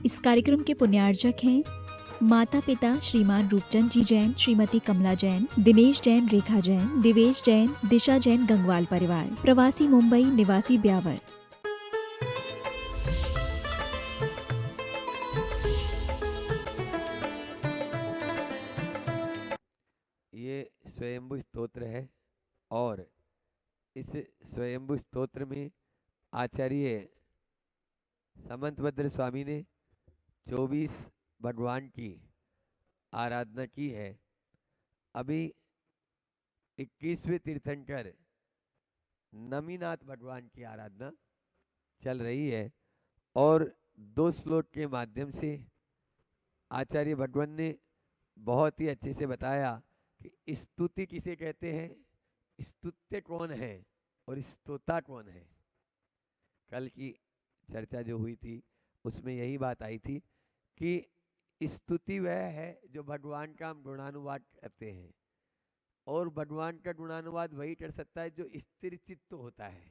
इस कार्यक्रम के पुण्यार्चक हैं माता पिता श्रीमान रूपचंद जी जैन, श्रीमती कमला जैन, दिनेश जैन, रेखा जैन, दिवेश जैन, दिशा जैन, गंगवाल परिवार, प्रवासी मुंबई, निवासी ब्यावर। ये स्वयंभू स्तोत्र है और इस स्वयंभू स्तोत्र में आचार्य समंतभद्र स्वामी ने 24 भगवान की आराधना की है। अभी 21वें तीर्थंकर नमीनाथ भगवान की आराधना चल रही है और 2 श्लोक के माध्यम से आचार्य भगवान ने बहुत ही अच्छे से बताया कि स्तुति किसे कहते हैं, स्तुत्य कौन है और स्तोता कौन है। कल की चर्चा जो हुई थी उसमें यही बात आई थी कि स्तुति वह है जो भगवान का हम गुणानुवाद करते हैं और भगवान का गुणानुवाद वही कर सकता है जो स्थिर चित्त होता है।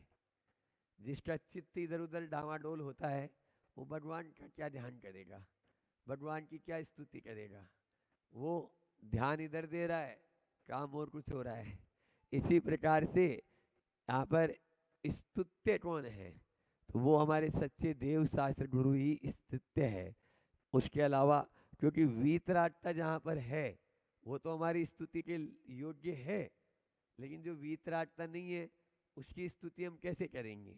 जिसका चित्त इधर उधर डामाडोल होता है वो भगवान का क्या ध्यान करेगा, भगवान की क्या स्तुति करेगा। वो ध्यान इधर दे रहा है, काम और कुछ हो रहा है। इसी प्रकार से यहाँ पर स्तुत्य कौन है, तो वो हमारे सच्चे देव शास्त्र गुरु ही स्तुत्य है। उसके अलावा क्योंकि वीतरागता जहाँ पर है वो तो हमारी स्तुति के योग्य है, लेकिन जो वीतरागता नहीं है उसकी स्तुति हम कैसे करेंगे।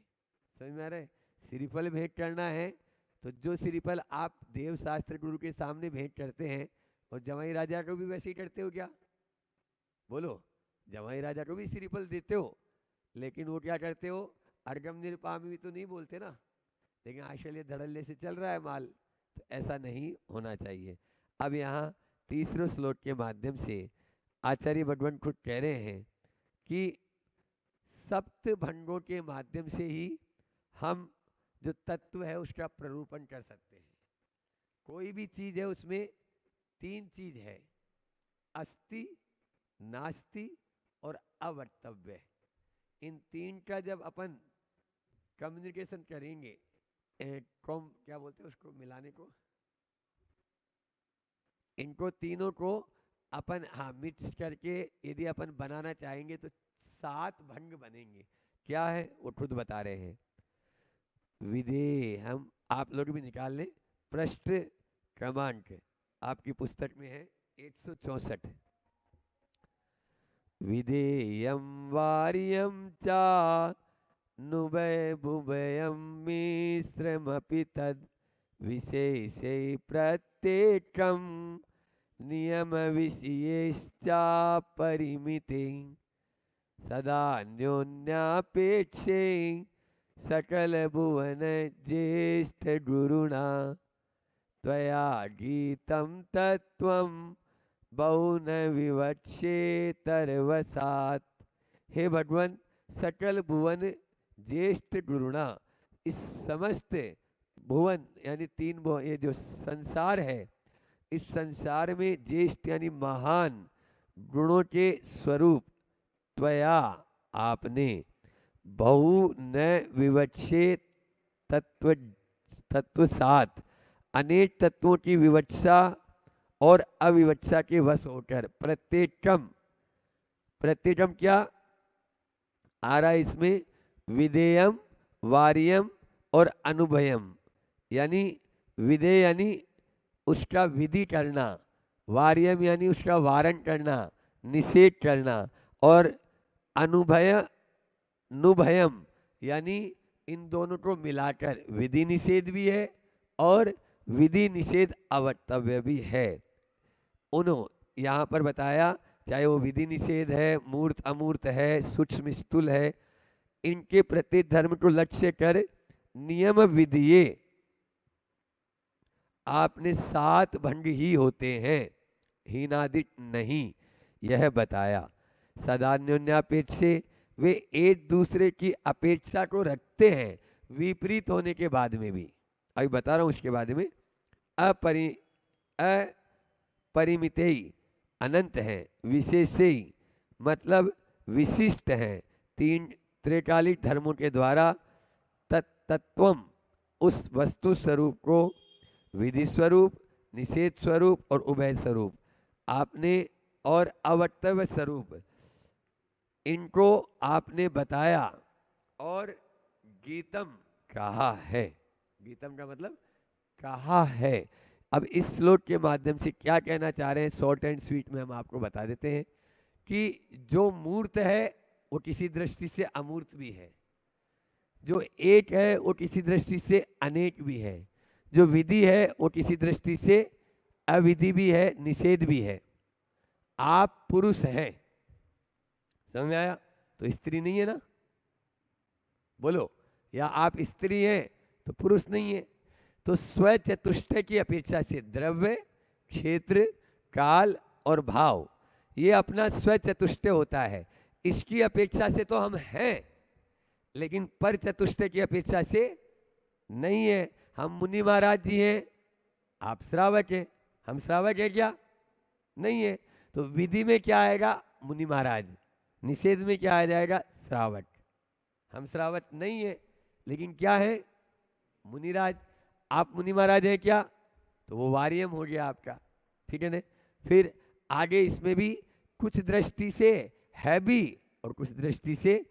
समझ में आ रहा है। श्रीफल भेंट करना है तो जो श्रीफल आप देव शास्त्र गुरु के सामने भेंट करते हैं और जमाई राजा को भी वैसे ही करते हो क्या, बोलो। जमाई राजा को भी श्रीफल देते हो, लेकिन वो क्या करते हो, अर्गम निरपामी भी तो नहीं बोलते ना, लेकिन आशल्य धड़ल्ले से चल रहा है माल। तो ऐसा नहीं होना चाहिए। अब यहाँ तीसरे श्लोक के माध्यम से आचार्य भगवान खुद कह रहे हैं कि सप्त भंगों के माध्यम से ही हम जो तत्व है उसका प्ररूपण कर सकते हैं। कोई भी चीज है उसमें 3 चीज है, अस्ति, नास्ति और अवर्तव्य। इन 3 का जब अपन कम्युनिकेशन करेंगे, क्या बोलते हैं उसको मिलाने को, इनको तीनों को अपन मिक्स करके यदि अपन बनाना चाहेंगे तो 7 भंग बनेंगे। क्या है वो खुद बता रहे हैं। विधेय हम आप लोग भी निकाल लें, पृष्ठ क्रमांक आपकी पुस्तक में है 164। विधेयम वार्यम चा नुभय भुभयम मिश्रमपि तद विशेषे प्रत्येकम नियम विषयश्चा परिमिते सदा न्योन्यापेक्षे सकल भुवन ज्येष्ठ गुरुणा त्वया गीतं तत्त्वं बहुन विवक्षे तरवसात। हे भगवान, सकल भुवन ज्येष्ठ गुरुणा, इस समस्त भुवन यानी 3 भुवन, ये जो संसार है, इस संसार में ज्येष्ठ यानी महान गुणों के स्वरूप त्वया आपने बहु न विवक्षे तत्व 7 अनेक तत्वों की विवक्षा और अविवक्षा के वश होकर प्रत्येकम, प्रत्येकम क्या आ रहा है इसमें, विधेयम, वार्यम और अनुभयम। यानी विधेय यानी उसका विधि करना, वार्यम यानी उसका वारण करना, निषेध करना, और अनुभय नुभयम यानी इन दोनों को मिलाकर विधि निषेध भी है और विधि निषेध अवक्तव्य भी है। उन्होंने यहाँ पर बताया, चाहे वो विधि निषेध है, मूर्त अमूर्त है, सूक्ष्म स्थूल है, इनके प्रति धर्म को लक्ष्य कर नियम विधिये आपने 7 भंग ही होते हैं, हीनादिक नहीं, यह बताया। सदान्योन्यापेक्षे वे एक दूसरे की अपेक्षा को रखते हैं, विपरीत होने के बाद में भी। अभी बता रहा हूँ उसके बाद में। अपरिमित अनंत है, विशेषी मतलब विशिष्ट है, 3 त्रैकालिक धर्मों के द्वारा तत्वम उस वस्तु स्वरूप को विधि स्वरूप, निषेध स्वरूप और उभय स्वरूप आपने, और अवक्तव्य स्वरूप, इनको आपने बताया और गीतम कहा है। गीतम का मतलब कहा है। अब इस श्लोक के माध्यम से क्या कहना चाह रहे हैं, शॉर्ट एंड स्वीट में हम आपको बता देते हैं कि जो मूर्त है वो किसी दृष्टि से अमूर्त भी है, जो एक है वो किसी दृष्टि से अनेक भी है, जो विधि है वो किसी दृष्टि से अविधि भी है, निषेध भी है। आप पुरुष हैं, समझ में आया? तो स्त्री नहीं है ना, बोलो, या आप स्त्री हैं तो पुरुष नहीं है। तो स्वचतुष्टय की अपेक्षा से द्रव्य, क्षेत्र, काल और भाव, ये अपना स्वचतुष्टय होता है। इसकी अपेक्षा से तो हम हैं, लेकिन पर चतुष्टय की अपेक्षा से नहीं है। हम मुनि महाराज जी हैं, आप श्रावक हैं, हम श्रावक है क्या? नहीं है। तो विधि में क्या आएगा? मुनि महाराज। निषेध में क्या आ जाएगा? श्रावक। हम श्रावक नहीं है, लेकिन क्या है? मुनिराज। आप मुनि महाराज है क्या? तो वो वार्यम हो गया आपका, ठीक है ना? फिर आगे इसमें भी कुछ दृष्टि से है भी और कुछ दृष्टि से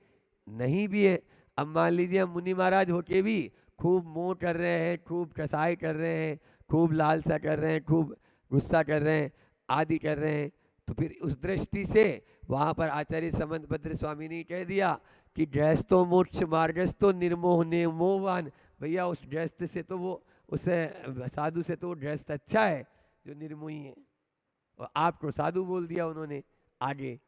नहीं भी है। अब मान लीजिए हम मुनि महाराज होके भी खूब मोह कर रहे हैं, खूब कसाई कर रहे हैं, खूब लालसा कर रहे हैं, खूब गुस्सा कर रहे हैं, आदि कर रहे हैं, तो फिर उस दृष्टि से वहाँ पर आचार्य समंत भद्र स्वामी ने कह दिया कि गृहस्थो मोक्ष मार्गस्थो निर्मोह निर्मोहवान। भैया उस गृहस्थ से तो वो, उसे साधु से तो वो गृहस्थ अच्छा है जो निर्मोही है, और आपको साधु बोल दिया उन्होंने आगे।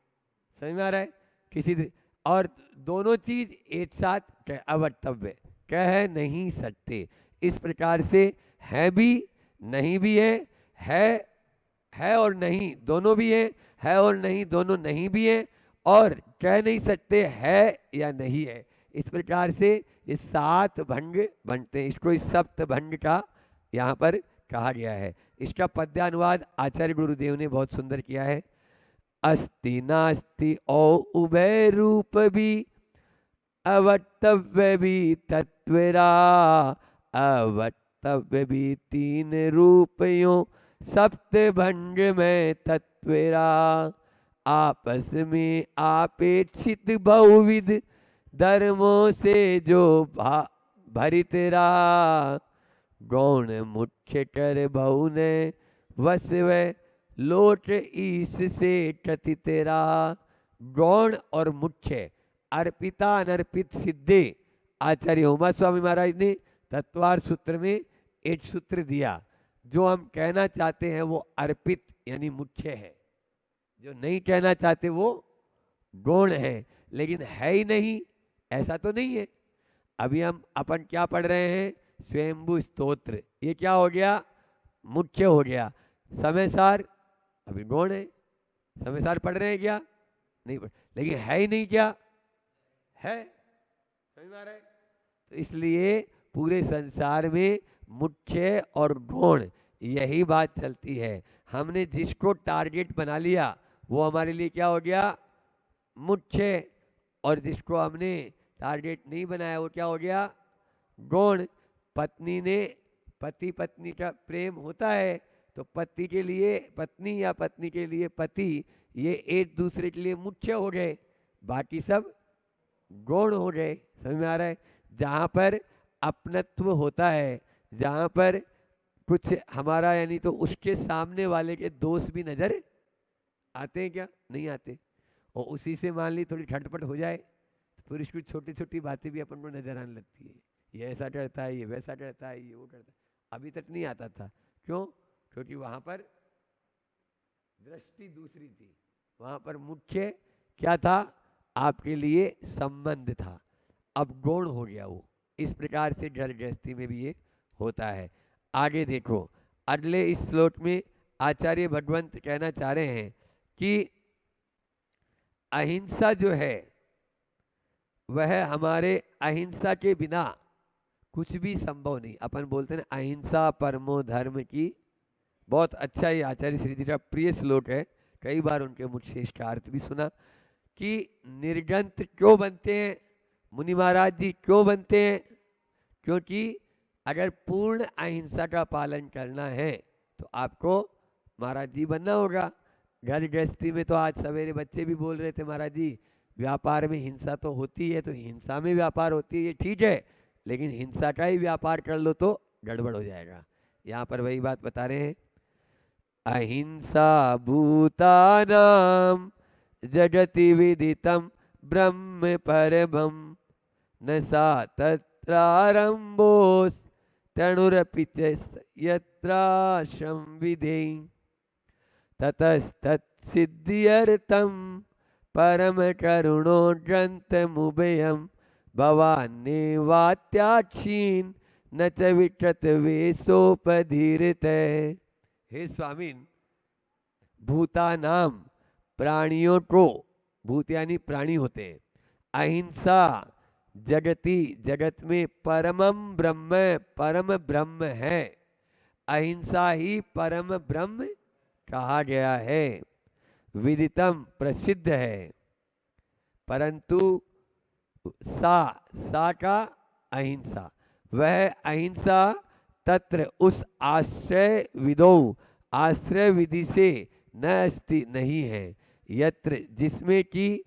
समझ में आ रहा है? और दोनों चीज एक साथ अवक्तव्य, कह नहीं सकते। इस प्रकार से है भी नहीं भी है और नहीं दोनों भी है और नहीं दोनों नहीं भी है, और कह नहीं सकते है या नहीं है। इस प्रकार से ये 7 भंग बनते हैं। इसको इस सप्त भंग का यहाँ पर कहा गया है। इसका पद्यानुवाद आचार्य गुरुदेव ने बहुत सुंदर किया है। अस्ति नास्ति औ उभय रूप भी, अवक्तव्य भी तत्वरा। अवक्तव्य भी 3 रूपयों, सप्त भंग में तत्वरा। आपस में आपेक्षित बहुविध, धर्मों से जो भरितरा। गौण मुख्य कर बहु ने वस व लोट ईस से कथितरा। गौण और मुख्य, अर्पिता अनर्पित सिद्धे, आचार्य उमा स्वामी महाराज ने तत्वार सूत्र में एक सूत्र दिया। जो हम कहना चाहते हैं वो अर्पित यानी मुख्य है, जो नहीं कहना चाहते वो गौण है, लेकिन है ही नहीं ऐसा तो नहीं है। अभी हम अपन क्या पढ़ रहे हैं? स्वयंभू स्तोत्र। ये क्या हो गया? मुख्य हो गया। समयसार अभी गौण है। समयसार पढ़ रहे हैं क्या? नहीं पढ़, लेकिन है ही नहीं क्या? है। समझ में आ रहा है? तो इसलिए पूरे संसार में मुख्य और गौण यही बात चलती है। हमने जिसको टारगेट बना लिया वो हमारे लिए क्या हो गया? मुख्य। और जिसको हमने टारगेट नहीं बनाया वो क्या हो गया? गौण। पत्नी ने, पति पत्नी का प्रेम होता है तो पति के लिए पत्नी या पत्नी के लिए पति, ये एक दूसरे के लिए मुख्य हो गए, बाकी सब गौण हो गए। समझ में आ रहा है? जहाँ पर अपनत्व होता है, जहाँ पर कुछ हमारा यानी तो उसके सामने वाले के दोष भी नजर आते हैं क्या? नहीं आते। और उसी से मान ली थोड़ी खटपट हो जाए तो फिर उसकी छोटी छोटी बातें भी अपन को नजर आने लगती है। ये ऐसा करता है, ये वैसा करता है, ये वो करता है। अभी तक नहीं आता था। क्यों? क्योंकि वहां पर दृष्टि दूसरी थी। वहां पर मुख्य क्या था? आपके लिए संबंध था। अब गौण हो गया वो। इस प्रकार से घर गृहस्थी में भी ये होता है। आगे देखो, अगले इस श्लोक में आचार्य भगवंत कहना चाह रहे हैं कि अहिंसा जो है वह हमारे, अहिंसा के बिना कुछ भी संभव नहीं। अपन बोलते हैं अहिंसा परमो धर्म की। बहुत अच्छा ये आचार्य श्री जी का प्रिय श्लोक है। कई बार उनके मुझ से इसका अर्थ भी सुना कि निर्गंत क्यों बनते हैं मुनि महाराज जी? क्यों बनते हैं? क्योंकि अगर पूर्ण अहिंसा का पालन करना है तो आपको महाराज जी बनना होगा। घर गृहस्थी में तो आज सवेरे बच्चे भी बोल रहे थे महाराज जी व्यापार में हिंसा तो होती है, तो हिंसा में व्यापार होती है ये ठीक है, लेकिन हिंसा का ही व्यापार कर लो तो गड़बड़ हो जाएगा। यहाँ पर वही बात बता रहे हैं, अहिंसा भूतानाम जगति विदितम ब्रह्म परमं न सा तत्रारंभोस तनुरपि च यत्राशं विधेयं ततस्तत्सिद्ध्यर्थं परम करुणो ग्रंथमुभयं भवान्नेवात्याक्षीन् न च विटत वेशोपधीरते। हे स्वामीन, भूतानाम प्राणियों को, भूत यानी प्राणी होते हैं, अहिंसा जगति जगत में परमम ब्रह्म, परम ब्रह्म है, अहिंसा ही परम ब्रह्म कहा गया है, विदितम प्रसिद्ध है, परंतु सा का अहिंसा, वह अहिंसा तत्र उस आश्रय विदो, आश्रय विधि से न अस्ति नहीं है, यत्र जिसमें कि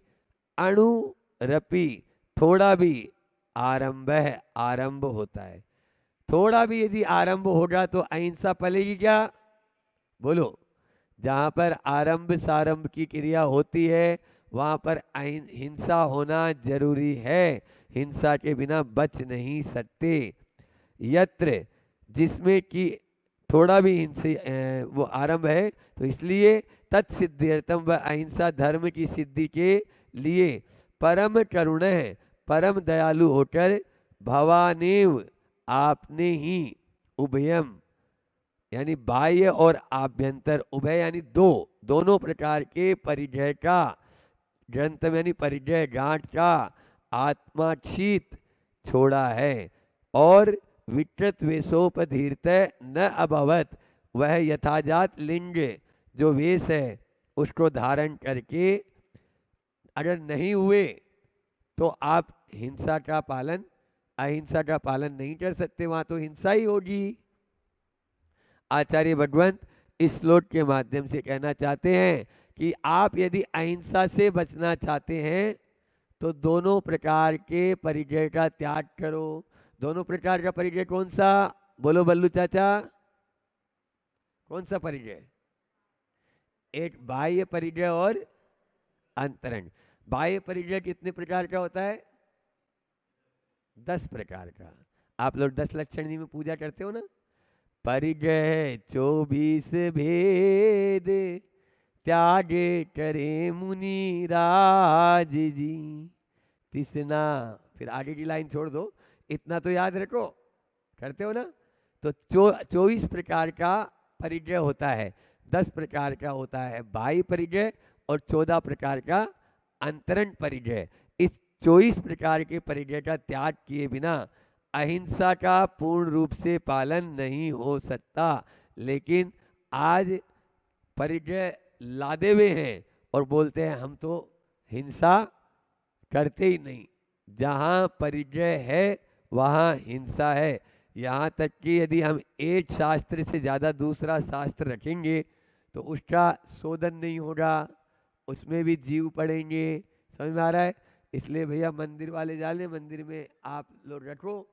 अणुरपि थोड़ा भी आरंभ है, आरंभ होता है, थोड़ा भी यदि आरंभ होगा तो अहिंसा पलेगी क्या? बोलो। जहाँ पर आरंभ सारंभ की क्रिया होती है वहाँ पर हिंसा होना जरूरी है, हिंसा के बिना बच नहीं सकते। यत्र जिसमें कि थोड़ा भी हिंसा वो आरंभ है, तो इसलिए तत्सिद्ध्यर्थम, वह अहिंसा धर्म की सिद्धि के लिए परम करुण है, परम दयालु होकर भवानेव आपने ही उभयम यानी बाह्य और आभ्यंतर, उभय यानी दो, दोनों प्रकार के परिजय का, ग्रंथ में यानी परिजय गांठ का आत्माक्षित छोड़ा है, और विकृत वेशोपधीरत न अभवत, वह यथाजात लिंग जो वेश है उसको धारण करके अगर नहीं हुए तो आप हिंसा का पालन, अहिंसा का पालन नहीं कर सकते, वहां तो हिंसा ही होगी। आचार्य भगवंत इस श्लोक के माध्यम से कहना चाहते हैं कि आप यदि अहिंसा से बचना चाहते हैं तो दोनों प्रकार के परिजय का त्याग करो। दोनों प्रकार का परिजय कौन सा? बोलो बल्लू चाचा, कौन सा परिजय? एक बाह्य परिजय और अंतरंग। बाह्य परिजय कितने प्रकार का होता है? 10 प्रकार का। आप लोग 10 लक्षणी में पूजा करते हो ना। परिजय 24 भेद त्यागे करे मुनि राज जी। तीसना, फिर आगे की लाइन छोड़ दो, इतना तो याद रखो, करते हो ना। तो 24 प्रकार का परिजय होता है, 10 प्रकार का होता है बाह्य परिजय और 14 प्रकार का अंतरंग परिजय। इस 24 प्रकार के परिजय का त्याग किए बिना अहिंसा का पूर्ण रूप से पालन नहीं हो सकता। लेकिन आज परिजय लादे हुए हैं और बोलते हैं हम तो हिंसा करते ही नहीं। जहाँ परिजय है वहाँ हिंसा है। यहाँ तक कि यदि हम एक शास्त्र से ज़्यादा दूसरा शास्त्र रखेंगे तो उसका शोधन नहीं होगा, उसमें भी जीव पड़ेंगे। समझ में आ रहा है? इसलिए भैया मंदिर वाले जाने, मंदिर में आप लोग रखो,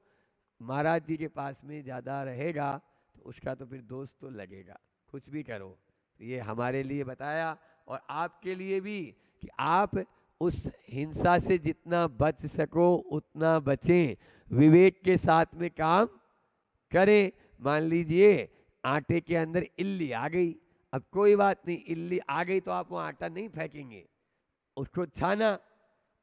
महाराज जी के पास में ज़्यादा रहेगा तो उसका तो फिर दोस्त तो लगेगा, कुछ भी करो। तो ये हमारे लिए बताया और आपके लिए भी कि आप उस हिंसा से जितना बच सको उतना बचें, विवेक के साथ में काम करें। मान लीजिए आटे के अंदर इल्ली आ गई, अब कोई बात नहीं, इल्ली आ गई तो आप वो आटा नहीं फेंकेंगे, उसको छाना।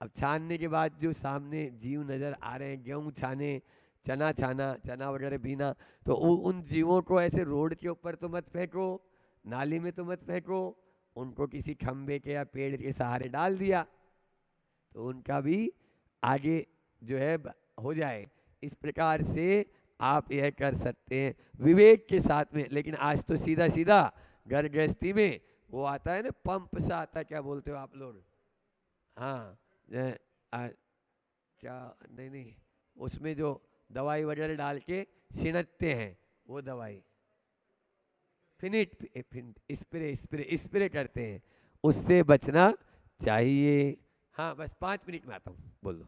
अब छानने के बाद जो सामने जीव नज़र आ रहे हैं, गेहूँ छाने, चना छाना, चना वगैरह बीना, तो उन जीवों को ऐसे रोड के ऊपर तो मत फेंको, नाली में तो मत फेंको, उनको किसी खंबे के या पेड़ के सहारे डाल दिया तो उनका भी आगे जो है हो जाए। इस प्रकार से आप यह कर सकते हैं विवेक के साथ में। लेकिन आज तो सीधा सीधा घर गृहस्थी में वो आता है ना, पंप सा आता है, क्या बोलते हो आप लोग? हाँ, क्या नहीं नहीं, उसमें जो दवाई वगैरह डाल के छिड़कते हैं वो दवाई, स्प्रे स्प्रे स्प्रे करते हैं, उससे बचना चाहिए। हाँ बस 5 मिनट में आता हूँ, बोलो।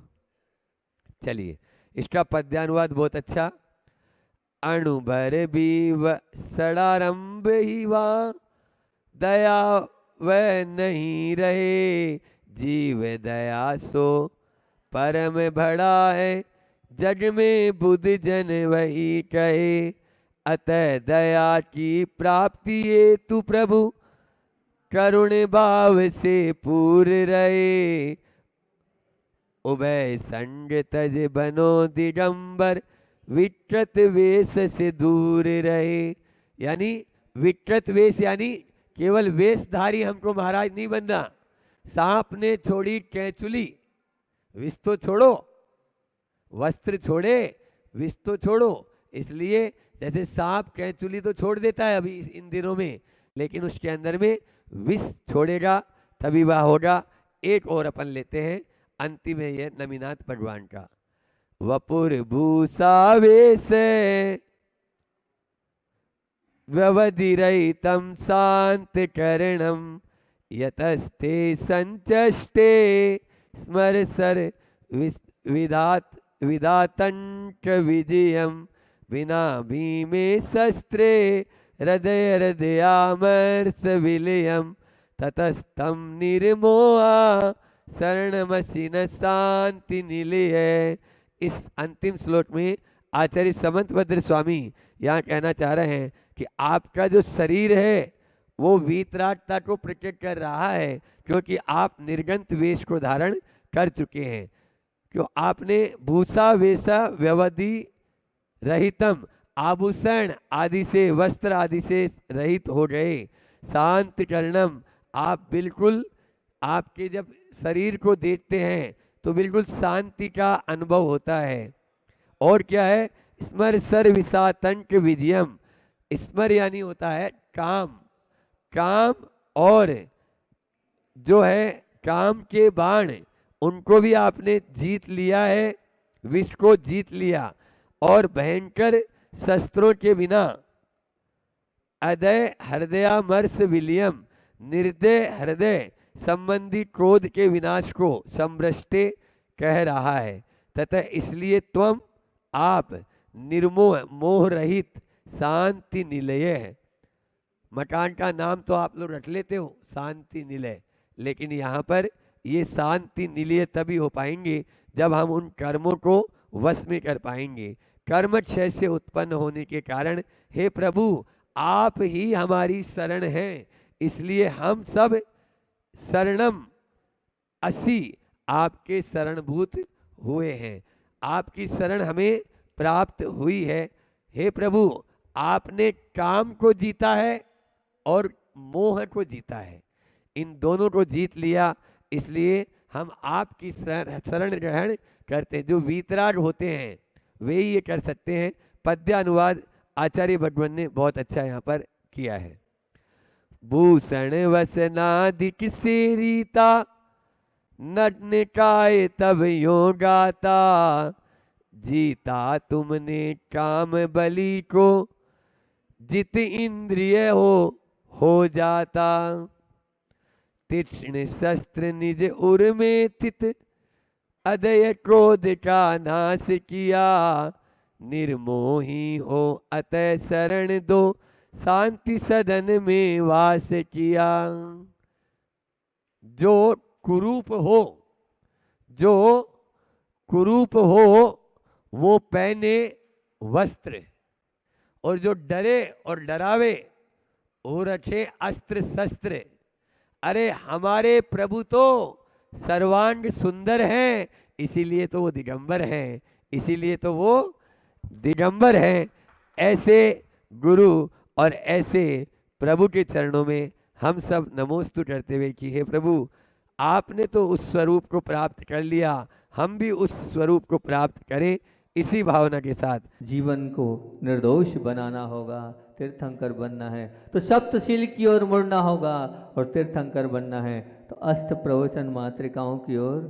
चलिए, इसका पद्यानुवाद बहुत अच्छा। अणुभर बीव सड़ारंभ ही वा, दया वह नहीं रहे, जीव दया सो परम बड़ा है, जग में बुद्ध जन वही कहे, अतः दया की प्राप्ति ये तू प्रभु, करुण भाव से पूर रहे, उभय संग तज बनो दिगंबर, विकृत वेश से दूर रहे। यानी विकृत वेश यानी केवल वेशधारी हमको महाराज नहीं बनना। सांप ने छोड़ी कैचुली, विष तो छोड़ो, वस्त्र छोड़े विष तो छोड़ो। इसलिए जैसे सांप कैचुली तो छोड़ देता है अभी इन दिनों में, लेकिन उसके अंदर में विष छोड़ेगा तभी वह होगा। एक और अपन लेते हैं, अंतिम है ये नमीनाथ भगवान का। वपुर भूषा वेश व्यवधिरहितं शांत करणम, यतस्ते संचष्टे स्मर सर विधातंच विजयम, बिना भीमे शस्त्रे हृदय हृदयामर्ष विलयम, ततस्तम निर्मोहा शरणमसि न शांति निलय। इस अंतिम श्लोक में आचार्य समंतभद्र स्वामी यहाँ कहना चाह रहे हैं कि आपका जो शरीर है वो वीतरागता को प्रकट कर रहा है, क्योंकि आप निर्गंत वेश को धारण कर चुके हैं। क्यों आपने भूषा वेशा व्यवधि रहितम, आभूषण आदि से वस्त्र आदि से रहित हो गए। शांत करणम, आप बिल्कुल, आपके जब शरीर को देखते हैं तो बिल्कुल शांति का अनुभव होता है। और क्या है, स्मर सर विषातंक विजयम, स्मर यानी होता है काम, काम और जो है काम के बाण उनको भी आपने जीत लिया है, विष को जीत लिया। और भयंकर शस्त्रों के बिना अदय हृदयामर्ष विलियम, निर्दय हृदय संबंधी क्रोध के विनाश को संभ्रष्टे कह रहा है। तथा इसलिए तुम आप निर्मोह मोह रहित शांति निलय है। मकान का नाम तो आप लोग रख लेते हो शांति निलय, लेकिन यहाँ पर ये शांति निलय तभी हो पाएंगे जब हम उन कर्मों को वश में कर पाएंगे। कर्म क्षय से उत्पन्न होने के कारण हे प्रभु आप ही हमारी शरण हैं, इसलिए हम सब शरणम असि आपके शरणभूत हुए हैं, आपकी शरण हमें प्राप्त हुई है। हे प्रभु आपने काम को जीता है और मोह को जीता है, इन दोनों को जीत लिया, इसलिए हम आपकी शरण ग्रहण करते हैं। जो वीतराग होते हैं वे ही ये कर सकते हैं। पद्यानुवाद आचार्य भगवान ने बहुत अच्छा यहाँ पर किया है। भूषण वसनादिक से रीता, नग्न काय तब यो गाता, जीता तुमने काम बलि को, जित इंद्रिय हो जाता, तीक्ष्ण शस्त्र निज उर में स्थित, अदय क्रोध का नाश किया, निर्मोही हो अतः शरण दो, शांति सदन में वास किया। जो कुरूप हो, जो कुरूप हो वो पहने वस्त्र, और जो डरे और डरावे वो रखे अस्त्र शस्त्र। अरे हमारे प्रभु तो सर्वांग सुंदर हैं, इसीलिए तो वो दिगंबर हैं, इसीलिए तो वो दिगंबर हैं। ऐसे गुरु और ऐसे प्रभु के चरणों में हम सब नमोस्तु करते हुए कि हे प्रभु आपने तो उस स्वरूप को प्राप्त कर लिया, हम भी उस स्वरूप को प्राप्त करें। इसी भावना के साथ जीवन को निर्दोष बनाना होगा, तीर्थंकर बनना है तो सप्तशील की ओर मुड़ना होगा, और तीर्थंकर बनना है तो अष्ट प्रवचन मातृकाओं की ओर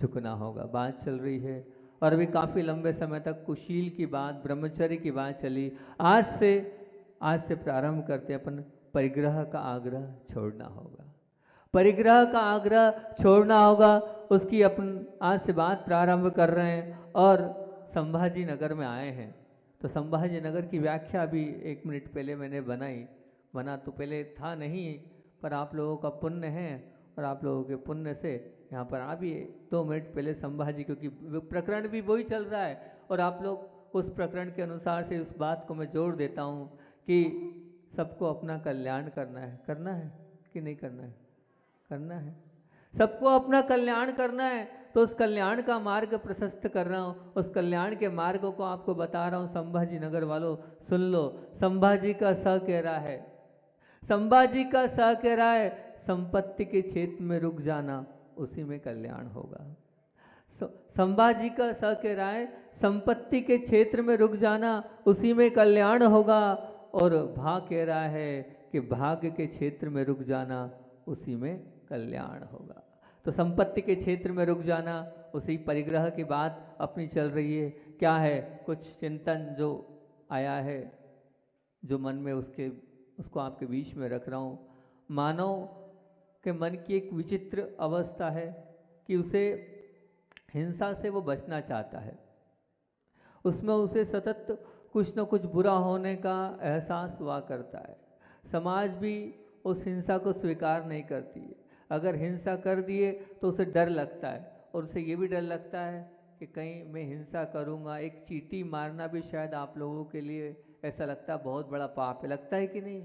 झुकना होगा। बात चल रही है और अभी काफ़ी लंबे समय तक कुशील की बात, ब्रह्मचर्य की बात चली। आज से प्रारंभ करते अपन परिग्रह का आग्रह छोड़ना होगा। परिग्रह का आग्रह छोड़ना होगा, उसकी अपन आज से बात प्रारंभ कर रहे हैं। और संभाजी नगर में आए हैं, तो संभाजी नगर की व्याख्या अभी 1 मिनट पहले मैंने बना तो पहले था नहीं, पर आप लोगों का पुण्य है और आप लोगों के पुण्य से यहाँ पर आ भी 2 मिनट पहले संभाजी, क्योंकि प्रकरण भी वही चल रहा है और आप लोग उस प्रकरण के अनुसार से उस बात को मैं जोड़ देता हूँ कि सबको अपना कल्याण करना है कि नहीं करना है? करना है। सबको अपना कल्याण करना है, तो उस कल्याण का मार्ग प्रशस्त कर रहा हूँ। उस कल्याण के मार्ग को आपको बता रहा हूँ। संभाजी नगर वालों सुन लो, संभाजी का स कह रहा है, संभाजी का स कह रहा है, संपत्ति के क्षेत्र में रुक जाना, उसी में कल्याण होगा। संभाजी का स कह रहा है, संपत्ति के क्षेत्र में रुक जाना, उसी में कल्याण होगा। और भा कह रहा है कि भाग्य के क्षेत्र में रुक जाना, उसी में कल्याण होगा। तो संपत्ति के क्षेत्र में रुक जाना, उसी परिग्रह की बात अपनी चल रही है। क्या है? कुछ चिंतन जो आया है, जो मन में उसको आपके बीच में रख रहा हूँ। मानव के मन की एक विचित्र अवस्था है कि उसे हिंसा से वो बचना चाहता है। उसमें उसे सतत कुछ न कुछ बुरा होने का एहसास हुआ करता है। समाज भी उस हिंसा को स्वीकार नहीं करती है। अगर हिंसा कर दिए तो उसे डर लगता है, और उसे ये भी डर लगता है कि कहीं मैं हिंसा करूँगा। एक चींटी मारना भी शायद आप लोगों के लिए ऐसा लगता है बहुत बड़ा पाप है, लगता है कि नहीं?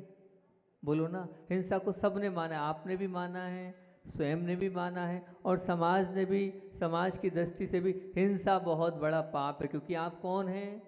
बोलो ना। हिंसा को सब ने माना है, आपने भी माना है, स्वयं ने भी माना है, और समाज ने भी, समाज की दृष्टि से भी हिंसा बहुत बड़ा पाप है। क्योंकि आप कौन हैं?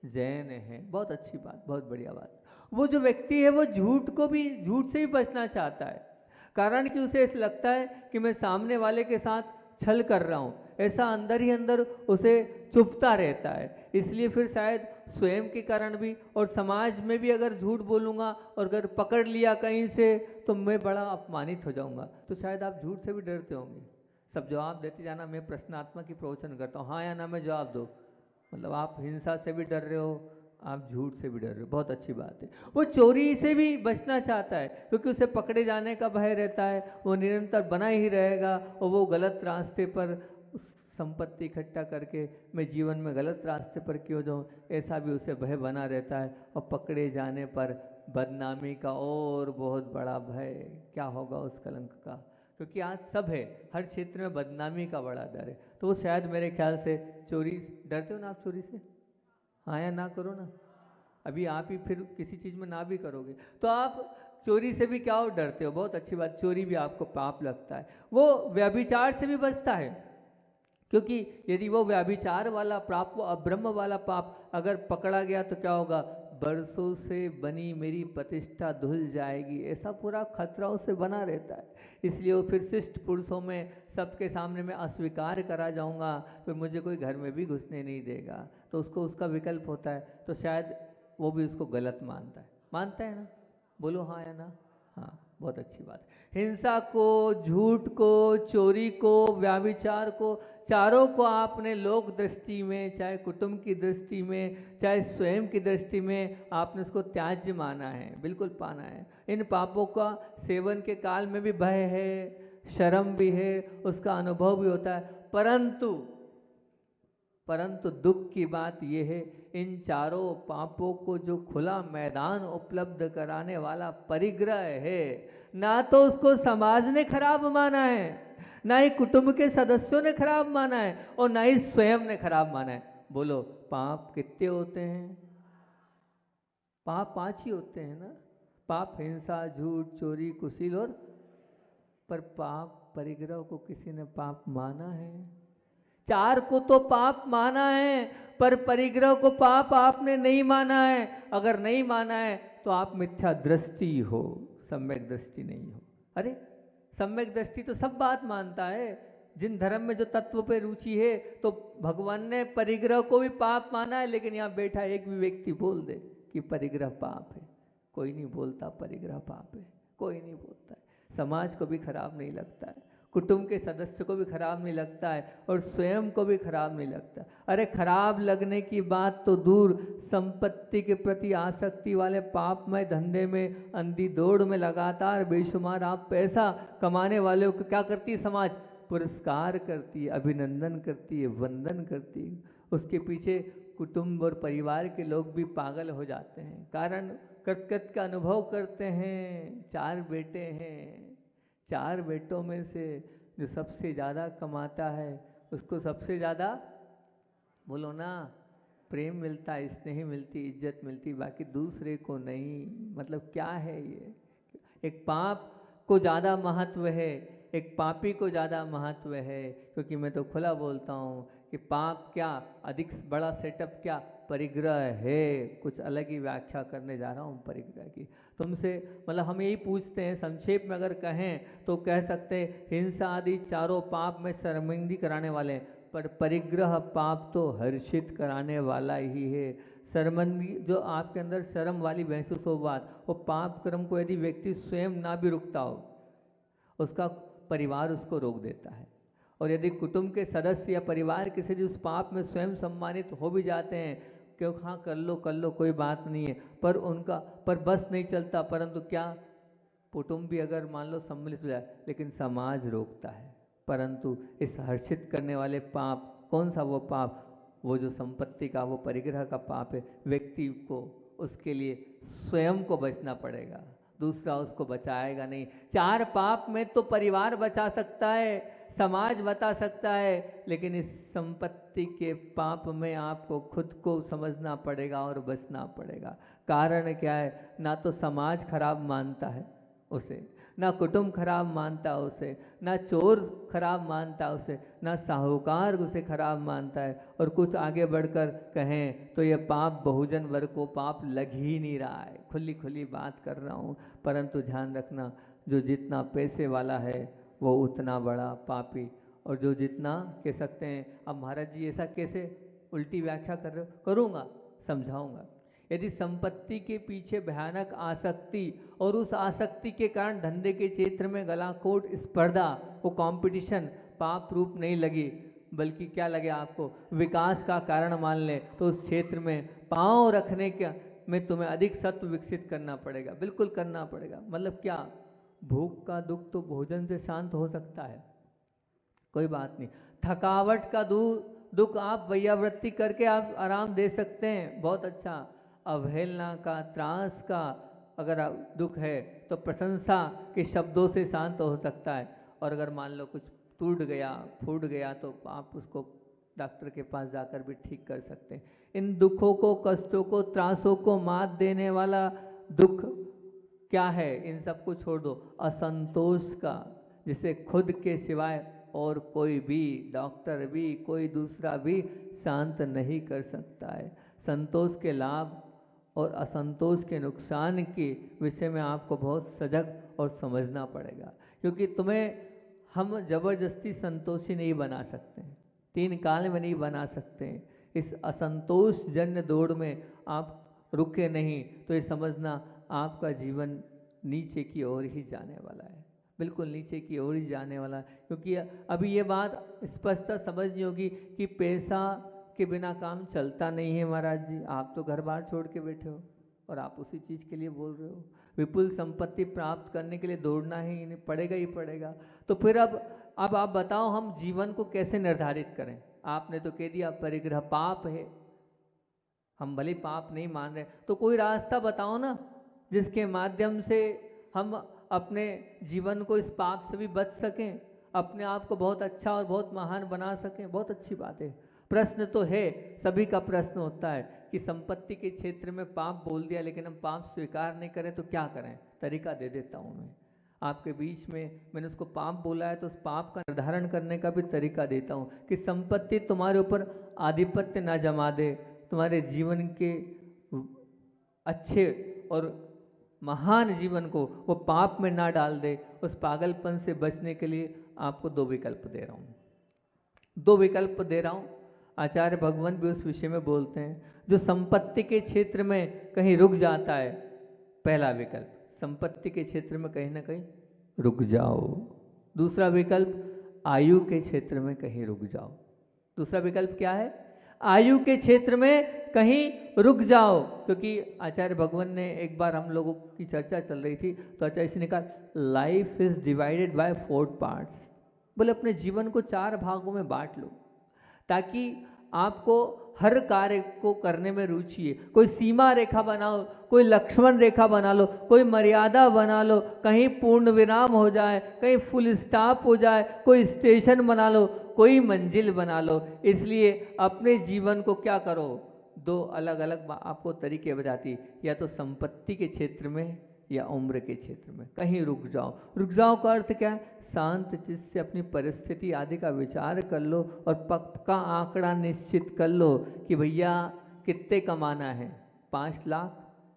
जैन हैं। बहुत अच्छी बात, बहुत बढ़िया बात। वो जो व्यक्ति है वो झूठ से भी बचना चाहता है, कारण कि उसे ऐसा लगता है कि मैं सामने वाले के साथ छल कर रहा हूँ, ऐसा अंदर ही अंदर उसे चुभता रहता है। इसलिए फिर शायद स्वयं के कारण भी और समाज में भी अगर झूठ बोलूँगा और अगर पकड़ लिया कहीं से तो मैं बड़ा अपमानित हो जाऊँगा। तो शायद आप झूठ से भी डरते होंगे। सब जवाब देते जाना, मैं प्रश्नात्मक की प्रवचन करता हूँ, हाँ या ना में जवाब दो। मतलब आप हिंसा से भी डर रहे हो, आप झूठ से भी डर रहे हो, बहुत अच्छी बात है। वो चोरी से भी बचना चाहता है, क्योंकि उसे पकड़े जाने का भय रहता है। वो निरंतर बना ही रहेगा और वो गलत रास्ते पर संपत्ति इकट्ठा करके मैं जीवन में गलत रास्ते पर क्यों जाऊँ, ऐसा भी उसे भय बना रहता है। और पकड़े जाने पर बदनामी का और बहुत बड़ा भय, क्या होगा उस कलंक का, क्योंकि आज सब है, हर क्षेत्र में बदनामी का बड़ा डर है। तो वो शायद मेरे ख्याल से चोरी, डरते हो ना आप चोरी से? हाँ या ना करो ना। अभी आप ही फिर किसी चीज़ में ना भी करोगे तो आप चोरी से भी क्या हो, डरते हो। बहुत अच्छी बात, चोरी भी आपको पाप लगता है। वो व्यभिचार से भी बचता है, क्योंकि यदि वो व्यभिचार वाला पाप, वो अब्रह्म वाला पाप अगर पकड़ा गया तो क्या होगा, बरसों से बनी मेरी प्रतिष्ठा धुल जाएगी, ऐसा पूरा खतरा उससे बना रहता है। इसलिए वो फिर शिष्ट पुरुषों में सबके सामने मैं अस्वीकार करा जाऊंगा, फिर मुझे कोई घर में भी घुसने नहीं देगा, तो उसको उसका विकल्प होता है। तो शायद वो भी उसको गलत मानता है ना? बोलो हाँ या ना? हाँ, बहुत अच्छी बात है। हिंसा को, झूठ को, चोरी को, व्यभिचार को, चारों को आपने लोक दृष्टि में, चाहे कुटुंब की दृष्टि में, चाहे स्वयं की दृष्टि में, आपने उसको त्याज्य माना है, बिल्कुल पाना है। इन पापों का सेवन के काल में भी भय है, शर्म भी है, उसका अनुभव भी होता है। परंतु दुख की बात यह है, इन चारों पापों को जो खुला मैदान उपलब्ध कराने वाला परिग्रह है, ना तो उसको समाज ने खराब माना है, ना ही कुटुंब के सदस्यों ने खराब माना है, और ना ही स्वयं ने खराब माना है। बोलो, पाप कितने होते हैं? पाप 5 ही होते हैं ना? पाप हिंसा, झूठ, चोरी, कुशील और, पर पाप परिग्रह को किसी ने पाप माना है? 4 को तो पाप माना है, पर परिग्रह को पाप आपने नहीं माना है। अगर नहीं माना है तो आप मिथ्या दृष्टि हो, सम्यक दृष्टि नहीं हो। अरे सम्यक दृष्टि तो सब बात मानता है, जिन धर्म में जो तत्व पे रुचि है, तो भगवान ने परिग्रह को भी पाप माना है। लेकिन यहाँ बैठा एक भी व्यक्ति बोल दे कि परिग्रह पाप है, कोई नहीं बोलता परिग्रह पाप है, कोई नहीं बोलता है। समाज को भी खराब नहीं लगता है, कुटुंब के सदस्य को भी खराब नहीं लगता है और स्वयं को भी खराब नहीं लगता। अरे खराब लगने की बात तो दूर, संपत्ति के प्रति आसक्ति वाले पापमय धंधे में, अंधी दौड़ में लगातार बेशुमार आप पैसा कमाने वाले को क्या करती है समाज? पुरस्कार करती है, अभिनंदन करती है, वंदन करती है। उसके पीछे कुटुंब और परिवार के लोग भी पागल हो जाते हैं। कारण कृत का अनुभव करते हैं। 4 बेटे हैं, 4 बेटों में से जो सबसे ज़्यादा कमाता है उसको सबसे ज़्यादा, बोलो ना, प्रेम मिलता है, स्नेह मिलती, इज्जत मिलती, बाकी दूसरे को नहीं। मतलब क्या है ये? एक पाप को ज़्यादा महत्व है, एक पापी को ज़्यादा महत्व है। क्योंकि मैं तो खुला बोलता हूँ कि पाप क्या, अधिक बड़ा सेटअप क्या, परिग्रह है। कुछ अलग ही व्याख्या करने जा रहा हूँ परिग्रह की तुमसे। मतलब हम यही पूछते हैं, संक्षेप में अगर कहें तो कह सकते हैं हिंसा आदि चारों पाप में शर्मिंदगी कराने वाले हैं, पर परिग्रह पाप तो हर्षित कराने वाला ही है। शर्मिंदगी जो आपके अंदर शर्म वाली महसूस हो बात, वो पाप कर्म को यदि व्यक्ति स्वयं ना भी रुकता हो, उसका परिवार उसको रोक देता है। और यदि कुटुंब के सदस्य या परिवार किसी भी उस पाप में स्वयं सम्मानित हो भी जाते हैं, क्यों, हाँ कर लो कोई बात नहीं है, पर बस नहीं चलता। परंतु क्या, कुटुंब भी अगर मान लो सम्मिलित हो जाए, लेकिन समाज रोकता है। परंतु इस हर्षित करने वाले पाप, कौन सा वो पाप? वो जो संपत्ति का, वो परिग्रह का पाप है। व्यक्ति को उसके लिए स्वयं को बचना पड़ेगा, दूसरा उसको बचाएगा नहीं। 4 पाप में तो परिवार बचा सकता है, समाज बता सकता है, लेकिन इस संपत्ति के पाप में आपको खुद को समझना पड़ेगा और बचना पड़ेगा। कारण क्या है? ना तो समाज खराब मानता है उसे, ना कुटुंब खराब मानता उसे, ना चोर खराब मानता उसे, ना साहूकार उसे खराब मानता है। और कुछ आगे बढ़कर कहें तो यह पाप बहुजन वर्ग को पाप लग ही नहीं रहा है। खुली खुली बात कर रहा हूँ। परंतु ध्यान रखना, जो जितना पैसे वाला है वो उतना बड़ा पापी, और जो जितना कह सकते हैं, अब महाराज जी ऐसा कैसे उल्टी व्याख्या कर रहे हो? करूँगा, समझाऊंगा। यदि संपत्ति के पीछे भयानक आसक्ति और उस आसक्ति के कारण धंधे के क्षेत्र में गलाकोट, स्पर्धा, वो कंपटीशन पाप रूप नहीं लगी, बल्कि क्या लगे आपको? विकास का कारण मान ले, तो उस क्षेत्र में पांव रखने के में तुम्हें अधिक सत्व विकसित करना पड़ेगा। बिल्कुल करना पड़ेगा। मतलब क्या, भूख का दुख तो भोजन से शांत हो सकता है, कोई बात नहीं। थकावट का दुख आप वैयावृत्ति करके आप आराम दे सकते हैं, बहुत अच्छा। अवहेलना का, त्रास का अगर दुख है तो प्रशंसा के शब्दों से शांत हो सकता है। और अगर मान लो कुछ टूट गया, फूट गया, तो आप उसको डॉक्टर के पास जाकर भी ठीक कर सकते हैं। इन दुखों को, कष्टों को, त्रासों को मात देने वाला दुख क्या है? इन सब को छोड़ दो, असंतोष का, जिसे खुद के सिवाय और कोई भी, डॉक्टर भी, कोई दूसरा भी शांत नहीं कर सकता है। संतोष के लाभ और असंतोष के नुकसान के विषय में आपको बहुत सजग और समझना पड़ेगा, क्योंकि तुम्हें हम जबरदस्ती संतोषी नहीं बना सकते, 3 काल में नहीं बना सकते। इस असंतोष जन्य दौड़ में आप रुके नहीं तो ये समझना आपका जीवन नीचे की ओर ही जाने वाला है, बिल्कुल नीचे की ओर ही जाने वाला है। क्योंकि अभी ये बात स्पष्टता समझनी होगी कि पैसा के बिना काम चलता नहीं है। महाराज जी, आप तो घर बार छोड़ के बैठे हो और आप उसी चीज़ के लिए बोल रहे हो। विपुल संपत्ति प्राप्त करने के लिए दौड़ना ही पड़ेगा ही पड़ेगा। तो फिर अब आप बताओ, हम जीवन को कैसे निर्धारित करें? आपने तो कह दिया परिग्रह पाप है, हम भले पाप नहीं मान रहे, तो कोई रास्ता बताओ ना, जिसके माध्यम से हम अपने जीवन को इस पाप से भी बच सकें, अपने आप को बहुत अच्छा और बहुत महान बना सकें। बहुत अच्छी बात है। प्रश्न तो है, सभी का प्रश्न होता है कि संपत्ति के क्षेत्र में पाप बोल दिया, लेकिन हम पाप स्वीकार नहीं करें तो क्या करें? तरीका दे देता हूँ मैं आपके बीच में। मैंने उसको पाप बोला है तो उस पाप का निर्धारण करने का भी तरीका देता हूँ कि संपत्ति तुम्हारे ऊपर आधिपत्य ना जमा दे, तुम्हारे जीवन के अच्छे और महान जीवन को वो पाप में ना डाल दे। उस पागलपन से बचने के लिए आपको 2 विकल्प दे रहा हूँ, 2 विकल्प दे रहा हूँ। आचार्य भगवान भी उस विषय में बोलते हैं। जो संपत्ति के क्षेत्र में कहीं रुक जाता है, पहला विकल्प, संपत्ति के क्षेत्र में कहीं ना कहीं रुक जाओ, दूसरा विकल्प आयु के क्षेत्र में कहीं रुक जाओ। दूसरा विकल्प क्या है? आयु के क्षेत्र में कहीं रुक जाओ। क्योंकि आचार्य भगवान ने एक बार हम लोगों की चर्चा चल रही थी तो आचार्य ने कहा life is divided by 4 parts. बोले अपने जीवन को 4 भागों में बांट लो ताकि आपको हर कार्य को करने में रुचि है। कोई सीमा रेखा बनाओ, कोई लक्ष्मण रेखा बना लो, कोई मर्यादा बना लो, कहीं पूर्ण विराम हो जाए, कहीं फुल स्टॉप हो जाए, कोई स्टेशन बना लो, कोई मंजिल बना लो। इसलिए अपने जीवन को क्या करो, 2 अलग अलग आपको तरीके बताती, या तो संपत्ति के क्षेत्र में या उम्र के क्षेत्र में कहीं रुक जाओ। रुक जाओ का अर्थ क्या है? शांत चित्त से अपनी परिस्थिति आदि का विचार कर लो और पक्का आंकड़ा निश्चित कर लो कि भैया कितने कमाना है, 5 लाख,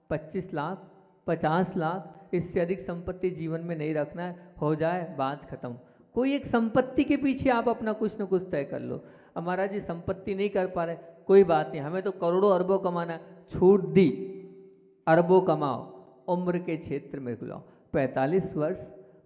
25 लाख, 50 लाख, इससे अधिक संपत्ति जीवन में नहीं रखना है, हो जाए बात खत्म। कोई एक संपत्ति के पीछे आप अपना कुछ न कुछ तय कर लो। हमारा जी संपत्ति नहीं कर पा रहे, कोई बात नहीं, हमें तो करोड़ों अरबों कमाना है, छूट दी, अरबों कमाओ। उम्र के क्षेत्र में खुलाओ, 45 वर्ष,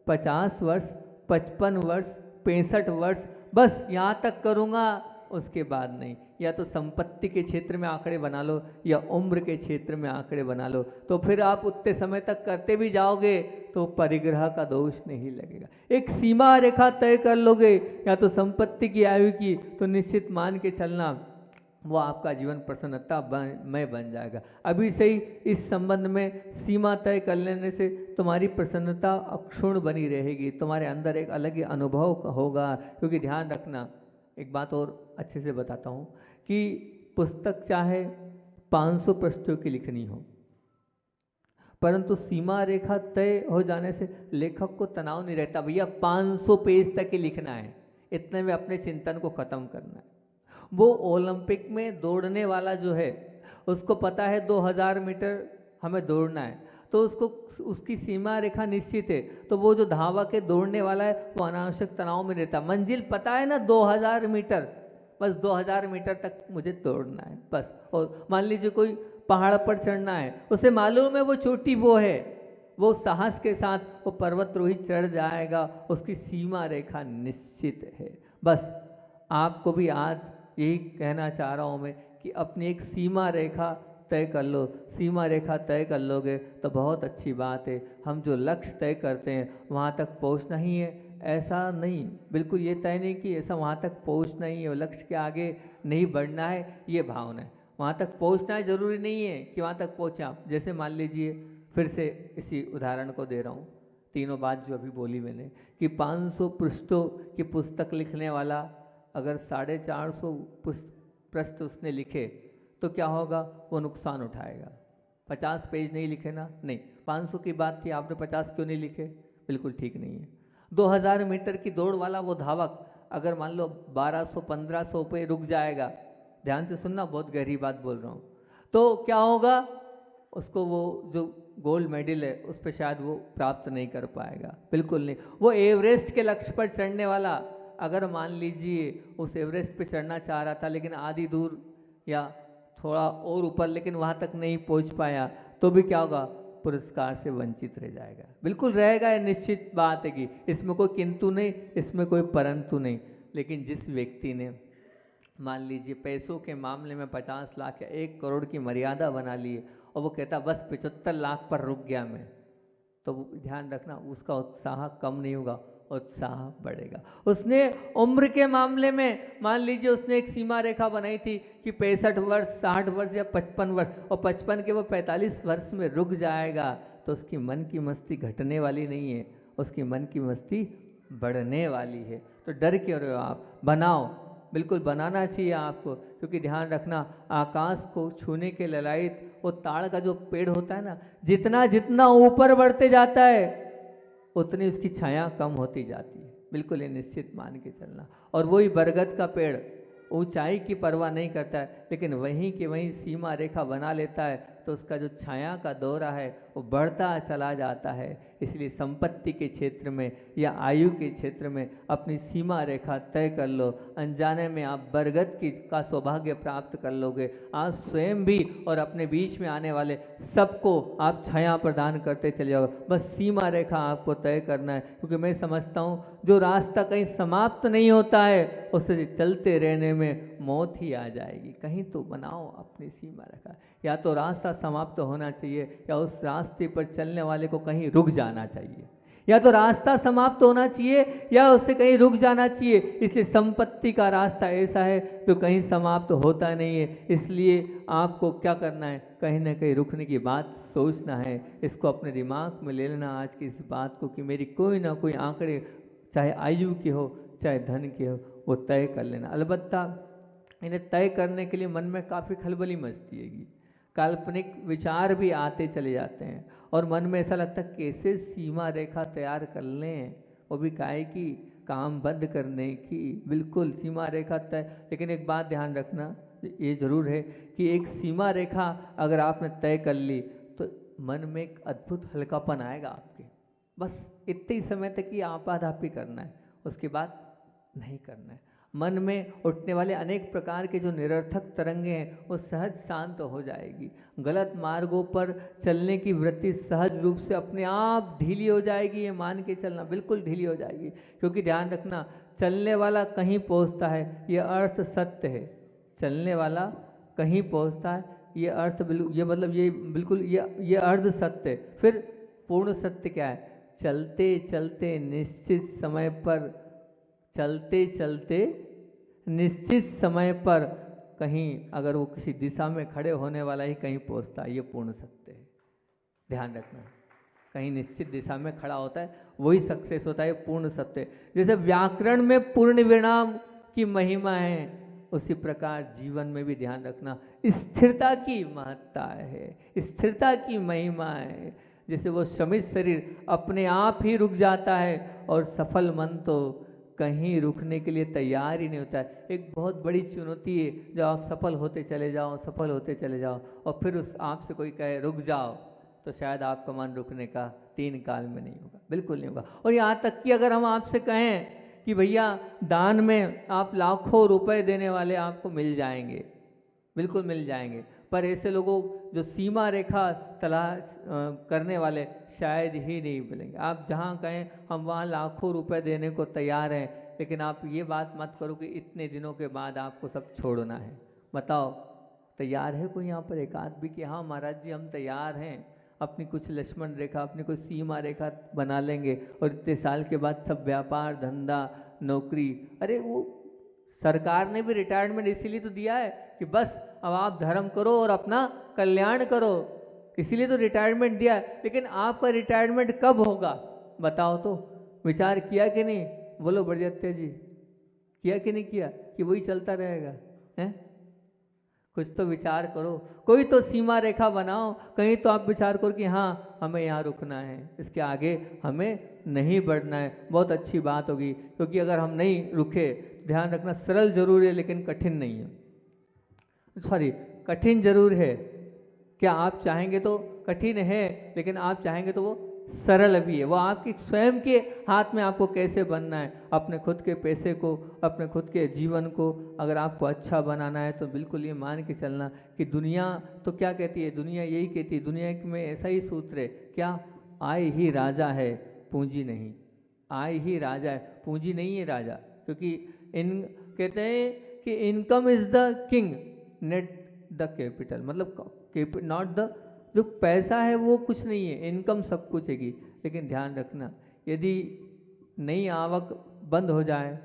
50 वर्ष, 55 वर्ष, 65 वर्ष, बस यहाँ तक करूँगा, उसके बाद नहीं। या तो संपत्ति के क्षेत्र में आंकड़े बना लो या उम्र के क्षेत्र में आंकड़े बना लो, तो फिर आप उतने समय तक करते भी जाओगे तो परिग्रह का दोष नहीं लगेगा। एक सीमा रेखा तय कर लोगे या तो संपत्ति की आयु की, तो निश्चित मान के चलना वो आपका जीवन प्रसन्नता में बन जाएगा। अभी से ही इस संबंध में सीमा तय कर लेने से तुम्हारी प्रसन्नता अक्षुण्ण बनी रहेगी, तुम्हारे अंदर एक अलग ही अनुभव होगा। क्योंकि ध्यान रखना, एक बात और अच्छे से बताता हूँ कि पुस्तक चाहे 500 पृष्ठों की लिखनी हो, परंतु सीमा रेखा तय हो जाने से लेखक को तनाव नहीं रहता, भैया 500 पेज तक ही लिखना है, इतने में अपने चिंतन को खत्म करना है। वो ओलंपिक में दौड़ने वाला जो है उसको पता है 2000 मीटर हमें दौड़ना है, तो उसको उसकी सीमा रेखा निश्चित है, तो वो जो धावक है दौड़ने वाला है वो अनावश्यक तनाव में रहता। मंजिल पता है ना 2000 मीटर, बस 2000 मीटर तक मुझे दौड़ना है बस। और मान लीजिए कोई पहाड़ पर चढ़ना है, उसे मालूम है वो चोटी वो है, वो साहस के साथ वो पर्वतरोही चढ़ जाएगा, उसकी सीमा रेखा निश्चित है। बस आपको भी आज यही कहना चाह रहा हूँ मैं कि अपनी एक सीमा रेखा तय कर लो। सीमा रेखा तय कर लोगे तो बहुत अच्छी बात है। हम जो लक्ष्य तय करते हैं वहाँ तक पहुँचना ही है, ऐसा नहीं, बिल्कुल ये तय नहीं कि ऐसा वहाँ तक पहुँचना ही है, लक्ष्य के आगे नहीं बढ़ना है, ये भावना है। वहाँ तक पहुँचना है, ज़रूरी नहीं है कि वहाँ तक पहुँचे आप। जैसे मान लीजिए, फिर से इसी उदाहरण को दे रहा हूँ, तीनों बात जो अभी बोली मैंने कि 500 पृष्ठों की पुस्तक लिखने वाला अगर 450 पृष्ठ उसने लिखे तो क्या होगा, वो नुकसान उठाएगा। 50 पेज नहीं लिखे ना, नहीं, 500 की बात थी, आपने 50 क्यों नहीं लिखे, बिल्कुल ठीक नहीं है। 2000 मीटर की दौड़ वाला वो धावक अगर मान लो 1200-1500 पे रुक जाएगा, ध्यान से सुनना, बहुत गहरी बात बोल रहा हूँ, तो क्या होगा, उसको वो जो गोल्ड मेडल है उस पर शायद वो प्राप्त नहीं कर पाएगा, बिल्कुल नहीं। वो एवरेस्ट के लक्ष्य पर चढ़ने वाला अगर मान लीजिए उस एवरेस्ट पे चढ़ना चाह रहा था लेकिन आधी दूर या थोड़ा और ऊपर, लेकिन वहाँ तक नहीं पहुँच पाया, तो भी क्या होगा, पुरस्कार से वंचित रह जाएगा, बिल्कुल रहेगा। ये निश्चित बात है कि इसमें कोई किंतु नहीं, इसमें कोई परंतु नहीं। लेकिन जिस व्यक्ति ने मान लीजिए पैसों के मामले में 50 लाख या 1 करोड़ की मर्यादा बना ली है और वो कहता बस 75 लाख पर रुक गया मैं, तो ध्यान रखना उसका उत्साह कम नहीं होगा, उत्साह बढ़ेगा। उसने उम्र के मामले में मान लीजिए उसने एक सीमा रेखा बनाई थी कि 65 वर्ष, 60 वर्ष या 55 वर्ष, और 55 के वो 45 वर्ष में रुक जाएगा, तो उसकी मन की मस्ती घटने वाली नहीं है, उसकी मन की मस्ती बढ़ने वाली है। तो डर क्यों रहे हो आप, बनाओ, बिल्कुल बनाना चाहिए आपको। क्योंकि ध्यान रखना, आकाश को छूने के ललायत वो ताड़ का जो पेड़ होता है ना, जितना जितना ऊपर बढ़ते जाता है उतनी उसकी छाया कम होती जाती है, बिल्कुल ये निश्चित मान के चलना। और वही बरगद का पेड़ ऊंचाई की परवाह नहीं करता है, लेकिन वहीं की वहीं सीमा रेखा बना लेता है, तो तो उसका जो छाया का दौरा है वो बढ़ता चला जाता है। इसलिए संपत्ति के क्षेत्र में या आयु के क्षेत्र में अपनी सीमा रेखा तय कर लो। अनजाने में आप बरगद का सौभाग्य प्राप्त कर लोगे। आप स्वयं भी और अपने बीच में आने वाले सबको आप छाया प्रदान करते चले जाओ। बस सीमा रेखा आपको तय करना है, क्योंकि मैं समझता हूँ जो रास्ता कहीं समाप्त नहीं होता है उससे चलते रहने में मौत ही आ जाएगी। कहीं तो बनाओ अपनी सीमा रेखा। या तो रास्ता समाप्त होना चाहिए या उस रास्ते पर चलने वाले को कहीं रुक जाना चाहिए। या तो रास्ता समाप्त होना चाहिए या उससे कहीं रुक जाना चाहिए। इसलिए संपत्ति का रास्ता ऐसा है जो कहीं समाप्त होता नहीं है। इसलिए आपको क्या करना है, कहीं ना कहीं रुकने की बात सोचना है। इसको अपने दिमाग में ले लेना आज की इस बात को कि मेरी कोई ना कोई आंकड़े, चाहे आयु के हो चाहे धन के हो, वो तय कर लेना। अलबत्ता इन्हें तय करने के लिए मन में काफ़ी खलबली मचती हैगी, काल्पनिक विचार भी आते चले जाते हैं और मन में ऐसा लगता है कैसे सीमा रेखा तैयार कर लें, वो भी काहे की काम बंद करने की। बिल्कुल सीमा रेखा तय, लेकिन एक बात ध्यान रखना ये जरूर है कि एक सीमा रेखा अगर आपने तय कर ली तो मन में एक अद्भुत हल्कापन आएगा आपके। बस इतने ही समय तक ही आपाधापी करना है, उसके बाद नहीं करना है। मन में उठने वाले अनेक प्रकार के जो निरर्थक तरंगे हैं वो सहज शांत हो जाएगी। गलत मार्गों पर चलने की वृत्ति सहज रूप से अपने आप ढीली हो जाएगी। ये मान के चलना, बिल्कुल ढीली हो जाएगी। क्योंकि ध्यान रखना, चलने वाला कहीं पहुंचता है, ये अर्थ सत्य है। चलने वाला कहीं पहुंचता है, ये अर्थ ये मतलब ये बिल्कुल ये अर्ध सत्य है। फिर पूर्ण सत्य क्या है? चलते चलते निश्चित समय पर, चलते चलते निश्चित समय पर कहीं अगर वो किसी दिशा में खड़े होने वाला ही कहीं पहुंचता है, ये पूर्ण सत्य है। ध्यान रखना, कहीं निश्चित दिशा में खड़ा होता है वही सक्सेस होता है, पूर्ण सत्य। जैसे व्याकरण में पूर्ण विराम की महिमा है, उसी प्रकार जीवन में भी ध्यान रखना स्थिरता की महत्ता है, स्थिरता की महिमा है। जैसे वो श्रमित शरीर अपने आप ही रुक जाता है और सफल मन तो कहीं रुकने के लिए तैयार ही नहीं होता है। एक बहुत बड़ी चुनौती है जब आप सफल होते चले जाओ, सफल होते चले जाओ और फिर उस आपसे कोई कहे रुक जाओ, तो शायद आपका मन रुकने का 3 काल में नहीं होगा, बिल्कुल नहीं होगा। और यहाँ तक कि अगर हम आपसे कहें कि भैया दान में आप लाखों रुपए देने वाले आपको मिल जाएंगे, बिल्कुल मिल जाएंगे, पर ऐसे लोगों जो सीमा रेखा तलाश करने वाले शायद ही नहीं मिलेंगे। आप जहाँ कहें हम वहाँ लाखों रुपए देने को तैयार हैं, लेकिन आप ये बात मत करो कि इतने दिनों के बाद आपको सब छोड़ना है। बताओ तैयार है कोई यहाँ पर एक आदमी कि हाँ महाराज जी हम तैयार हैं, अपनी कुछ लक्ष्मण रेखा, अपनी कुछ सीमा रेखा बना लेंगे और इतने साल के बाद सब व्यापार धंधा नौकरी। अरे वो सरकार ने भी रिटायरमेंट इसीलिए तो दिया है कि बस अब आप धर्म करो और अपना कल्याण करो, इसीलिए तो रिटायरमेंट दिया है। लेकिन आपका रिटायरमेंट कब होगा बताओ तो, विचार किया कि नहीं? बोलो बड़जत्य जी, किया कि नहीं किया कि वही चलता रहेगा? हैं कुछ तो विचार करो, कोई तो सीमा रेखा बनाओ। कहीं तो आप विचार करो कि हाँ हमें यहाँ रुकना है, इसके आगे हमें नहीं बढ़ना है। बहुत अच्छी बात होगी, क्योंकि अगर हम नहीं रुके, ध्यान रखना सरल जरूर है लेकिन कठिन नहीं है। सॉरी, कठिन जरूर है। क्या आप चाहेंगे तो कठिन है, लेकिन आप चाहेंगे तो वो सरल भी है। वो आपकी स्वयं के हाथ में आपको कैसे बनना है। अपने खुद के पैसे को, अपने खुद के जीवन को अगर आपको अच्छा बनाना है तो बिल्कुल ये मान के चलना कि दुनिया तो क्या कहती है, दुनिया यही कहती है, दुनिया में ऐसा ही सूत्र है क्या, आय ही राजा है पूंजी नहीं। आय ही राजा है, पूंजी नहीं है राजा। क्योंकि इन कहते हैं कि income is the king net the capital, मतलब नॉट द, जो पैसा है वो कुछ नहीं है, इनकम सब कुछ हैगी। लेकिन ध्यान रखना, यदि नई आवक बंद हो जाए,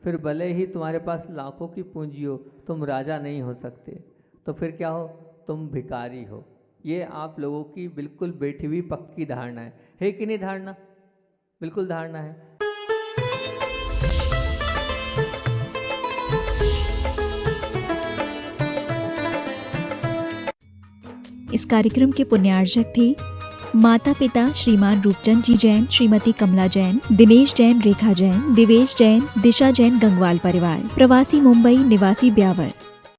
फिर भले ही तुम्हारे पास लाखों की पूंजी हो, तुम राजा नहीं हो सकते। तो फिर क्या हो, तुम भिखारी हो। ये आप लोगों की बिल्कुल बैठी हुई पक्की धारणा है कि नहीं? धारणा, बिल्कुल धारणा है। इस कार्यक्रम के पुण्यार्चक थे माता पिता श्रीमान रूपचंद जी जैन, श्रीमती कमला जैन, दिनेश जैन, रेखा जैन, दिवेश जैन, दिशा जैन, गंगवाल परिवार, प्रवासी मुंबई, निवासी ब्यावर।